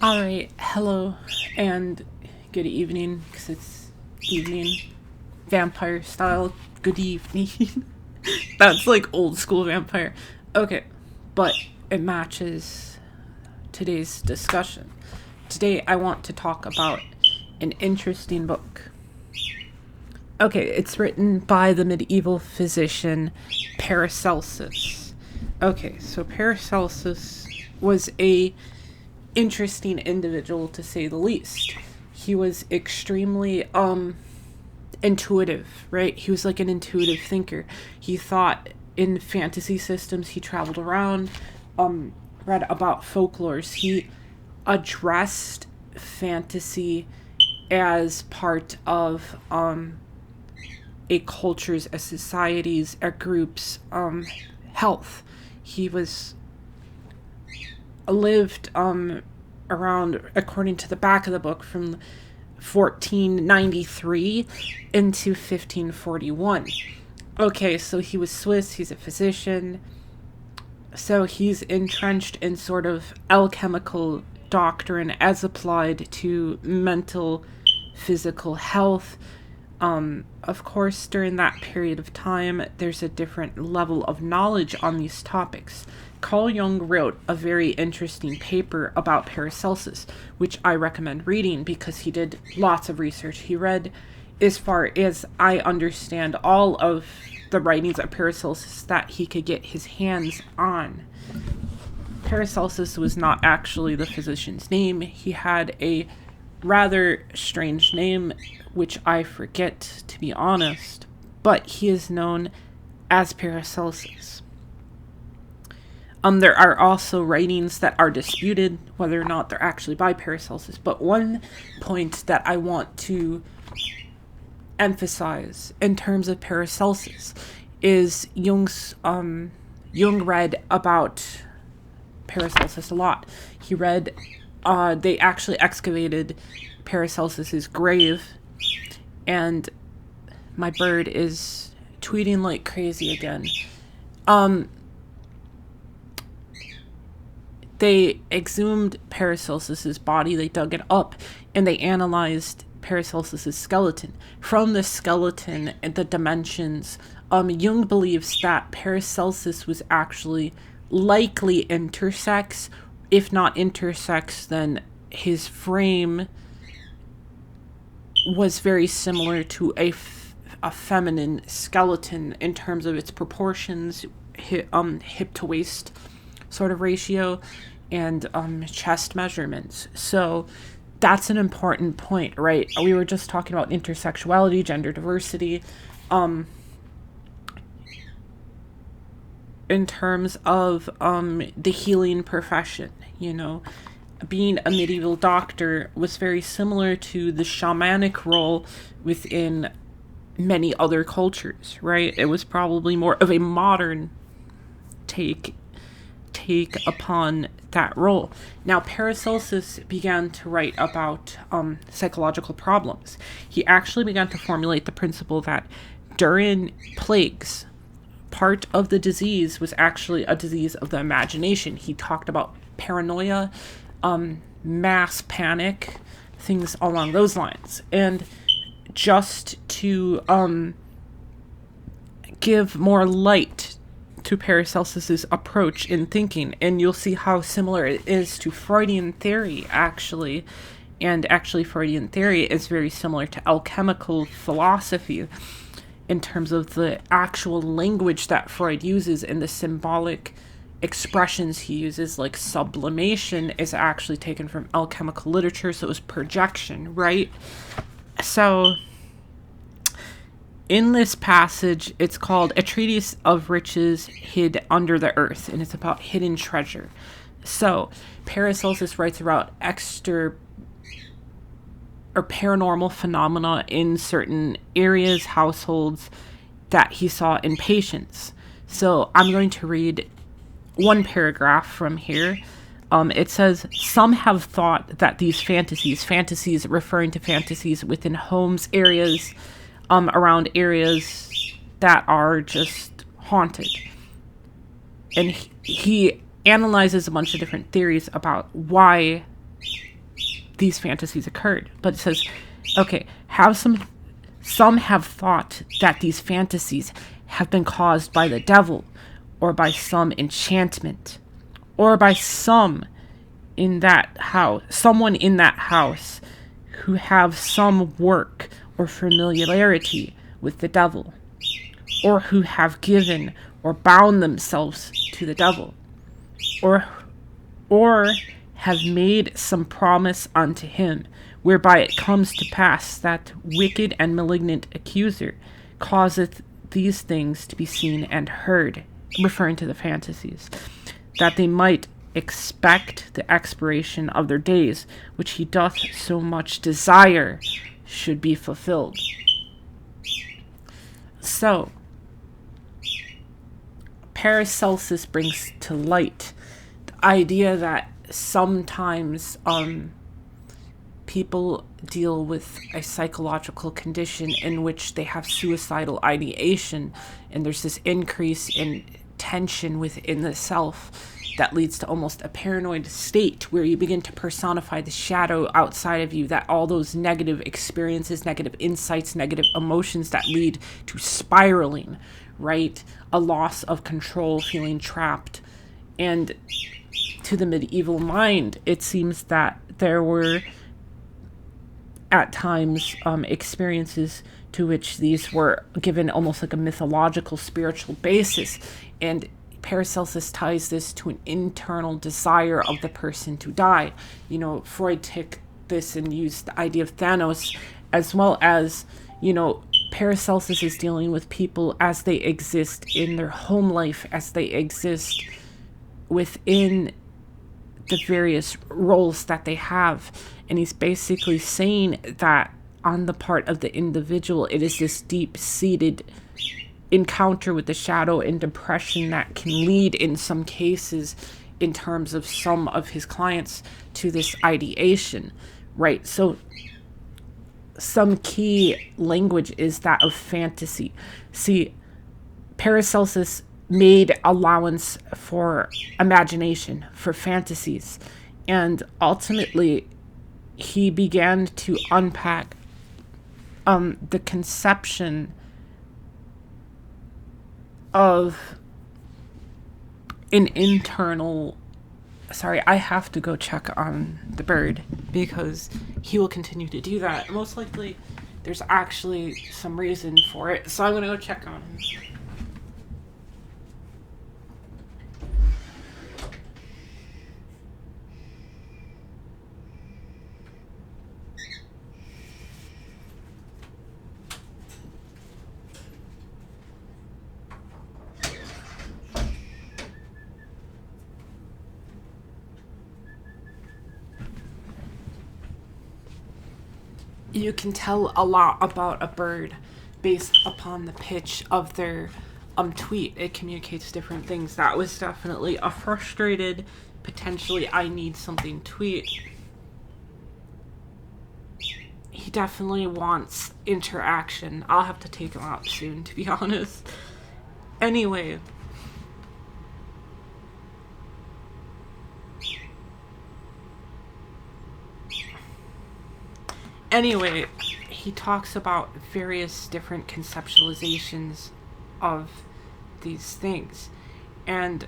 All right, hello and good evening, because it's evening, vampire style. Good evening. That's like old school vampire. Okay, but it matches today's discussion. Today, I want to talk about an interesting book. Okay, it's written by the medieval physician Paracelsus. Okay, so Paracelsus was a interesting individual, to say the least. He was extremely intuitive, right? He was like an intuitive thinker. He thought in fantasy systems. He traveled around, read about folklores. He addressed fantasy as part of a culture's, a society's, a group's health. He was lived around, according to the back of the book, from 1493 into 1541. Okay, so he was Swiss, he's a physician, so he's entrenched in sort of alchemical doctrine as applied to mental, physical health. Of course, during that period of time, there's a different level of knowledge on these topics. Carl Jung wrote a very interesting paper about Paracelsus, which I recommend reading because he did lots of research. He read, as far as I understand, all of the writings of Paracelsus that he could get his hands on. Paracelsus was not actually the physician's name. He had a rather strange name, which I forget, to be honest, but he is known as Paracelsus. There are also writings that are disputed whether or not they're actually by Paracelsus, but one point that I want to emphasize in terms of Paracelsus is Jung read about Paracelsus a lot. He read, they actually excavated Paracelsus's grave, and my bird is tweeting like crazy again. They exhumed Paracelsus's body, they dug it up, and they analyzed Paracelsus's skeleton. From the skeleton and the dimensions, Jung believes that Paracelsus was actually likely intersex. If not intersex, then his frame was very similar to a feminine skeleton in terms of its proportions, hip to waist sort of ratio, and chest measurements. So that's an important point, right? We were just talking about intersexuality, gender diversity, in terms of the healing profession. Being a medieval doctor was very similar to the shamanic role within many other cultures, right? It was probably more of a modern take upon that role. Now, Paracelsus began to write about psychological problems. He actually began to formulate the principle that during plagues, part of the disease was actually a disease of the imagination. He talked about paranoia, mass panic, things along those lines. And just to give more light to Paracelsus's approach in thinking, and you'll see how similar it is to Freudian theory, actually. And actually, Freudian theory is very similar to alchemical philosophy in terms of the actual language that Freud uses and the symbolic expressions he uses, like sublimation is actually taken from alchemical literature, so it was projection, right? So in this passage, it's called A Treatise of Riches Hid Under the Earth, and it's about hidden treasure. So Paracelsus writes about paranormal phenomena in certain areas, households that he saw in patients. So I'm going to read one paragraph from here. It says, some have thought that these fantasies referring to fantasies within homes, areas, around areas that are just haunted. And he analyzes a bunch of different theories about why these fantasies occurred. But it says, okay, some have thought that these fantasies have been caused by the devil, or by some enchantment, or by someone in that house who have some work or familiarity with the devil, or who have given or bound themselves to the devil, or have made some promise unto him, whereby it comes to pass that wicked and malignant accuser causeth these things to be seen and heard, referring to the fantasies, that they might expect the expiration of their days, which he doth so much desire should be fulfilled. So, Paracelsus brings to light the idea that sometimes people deal with a psychological condition in which they have suicidal ideation, and there's this increase in tension within the self that leads to almost a paranoid state where you begin to personify the shadow outside of you, that all those negative experiences, negative insights, negative emotions that lead to spiraling, right? A loss of control, feeling trapped. And to the medieval mind, it seems that there were at times experiences to which these were given almost like a mythological spiritual basis. And Paracelsus ties this to an internal desire of the person to die. You know, Freud took this and used the idea of Thanos, as well as, you know, Paracelsus is dealing with people as they exist in their home life, as they exist within the various roles that they have. And he's basically saying that on the part of the individual, it is this deep-seated encounter with the shadow and depression that can lead, in some cases, in terms of some of his clients, to this ideation, right? So some key language is that of fantasy. See, Paracelsus made allowance for imagination, for fantasies, and ultimately he began to unpack the conception of an internal... Sorry, I have to go check on the bird because he will continue to do that. Most likely there's actually some reason for it, so I'm going to go check on him. You can tell a lot about a bird based upon the pitch of their tweet. It communicates different things. That was definitely a frustrated, potentially I need something tweet. He definitely wants interaction. I'll have to take him out soon, to be honest. Anyway. He talks about various different conceptualizations of these things, and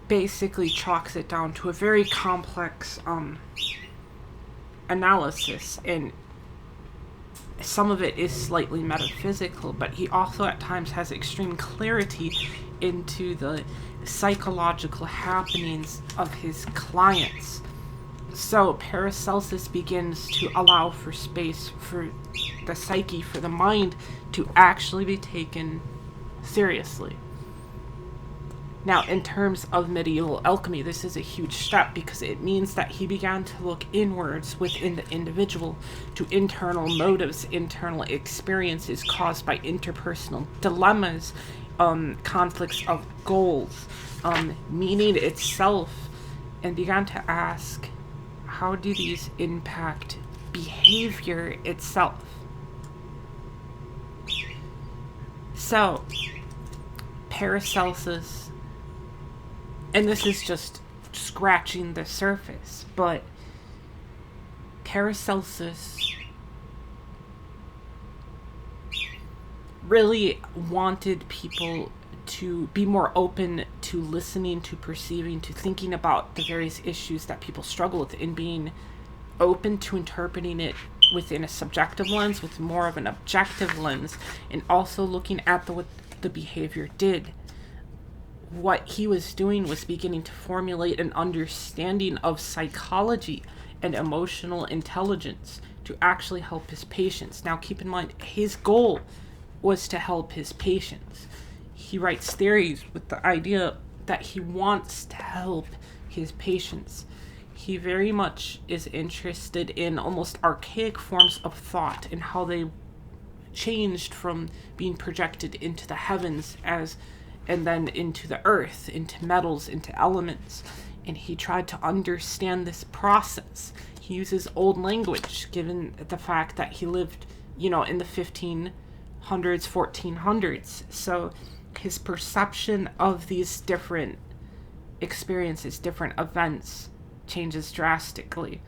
basically chalks it down to a very complex analysis, and some of it is slightly metaphysical, but he also at times has extreme clarity into the psychological happenings of his clients. So Paracelsus begins to allow for space for the psyche, for the mind, to actually be taken seriously. Now, in terms of medieval alchemy, this is a huge step because it means that he began to look inwards within the individual to internal motives, internal experiences caused by interpersonal dilemmas, conflicts of goals, meaning itself, and began to ask, how do these impact behavior itself? So, Paracelsus And this is just scratching the surface, but Paracelsus really wanted people to be more open to listening, to perceiving, to thinking about the various issues that people struggle with, and being open to interpreting it within a subjective lens, with more of an objective lens, and also looking at what the behavior did. What he was doing was beginning to formulate an understanding of psychology and emotional intelligence to actually help his patients. Now, keep in mind, his goal was to help his patients. He writes theories with the idea that he wants to help his patients. He very much is interested in almost archaic forms of thought and how they changed from being projected into the heavens and then into the earth, into metals, into elements. And he tried to understand this process. He uses old language, given the fact that he lived, in the 1500s, 1400s. So his perception of these different experiences, different events, changes drastically.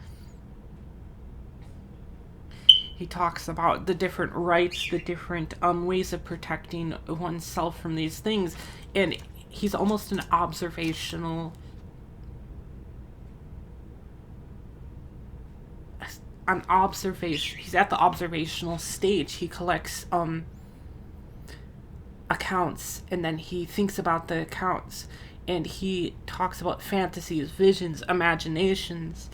He talks about the different rights, the different ways of protecting oneself from these things. And he's almost an observational, he's at the observational stage. He collects accounts, and then he thinks about the accounts, and he talks about fantasies, visions, imaginations.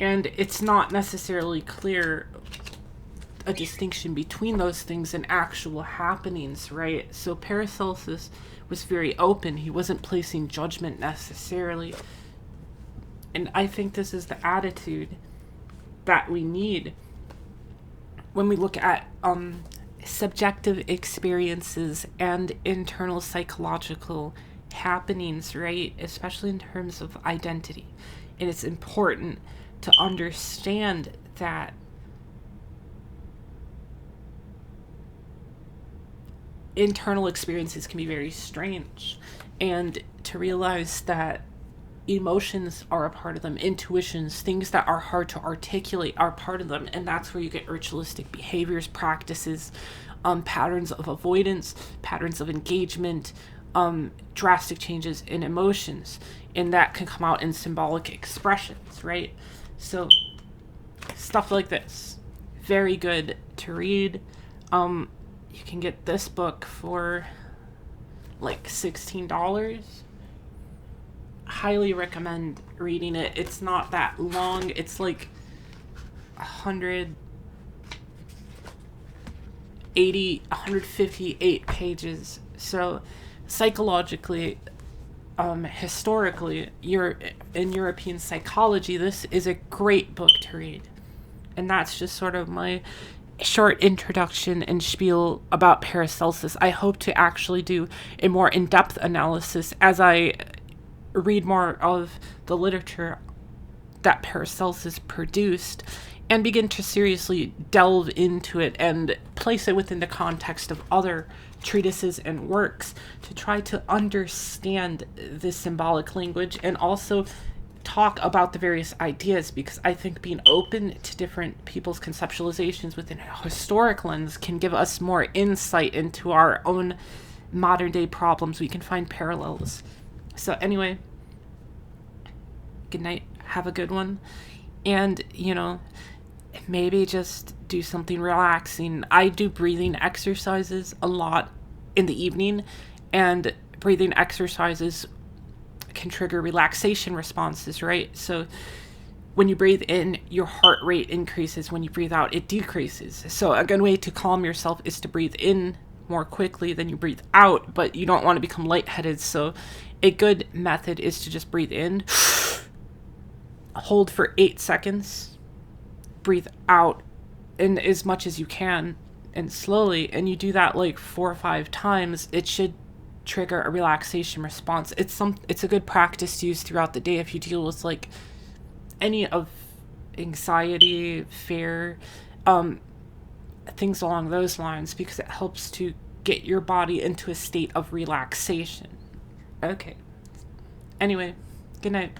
And it's not necessarily clear a distinction between those things and actual happenings, right? So Paracelsus was very open. He wasn't placing judgment necessarily. And I think this is the attitude that we need when we look at subjective experiences and internal psychological happenings, right? Especially in terms of identity. And it's important to understand that internal experiences can be very strange, and to realize that emotions are a part of them, intuitions, things that are hard to articulate are part of them, and that's where you get ritualistic behaviors, practices, patterns of avoidance, patterns of engagement, drastic changes in emotions, and that can come out in symbolic expressions, right? So stuff like this, very good to read. You can get this book for like $16. Highly recommend reading it. It's not that long. It's like 158 pages. So psychologically, historically, in European psychology, this is a great book to read. And that's just sort of my short introduction and spiel about Paracelsus. I hope to actually do a more in-depth analysis as I read more of the literature that Paracelsus produced and begin to seriously delve into it and place it within the context of other treatises and works to try to understand this symbolic language and also talk about the various ideas, because I think being open to different people's conceptualizations within a historic lens can give us more insight into our own modern day problems. We can find parallels. So anyway, good night, have a good one, and maybe just do something relaxing. I do breathing exercises a lot in the evening, and breathing exercises can trigger relaxation responses, right? So when you breathe in, your heart rate increases. When you breathe out, it decreases. So a good way to calm yourself is to breathe in more quickly than you breathe out, but you don't want to become lightheaded. So a good method is to just breathe in, hold for 8 seconds, breathe out in as much as you can and slowly, and you do that like 4 or 5 times. It should trigger a relaxation response. It's a good practice to use throughout the day if you deal with like any of anxiety, fear, things along those lines, because it helps to get your body into a state of relaxation. Okay. Anyway, good night.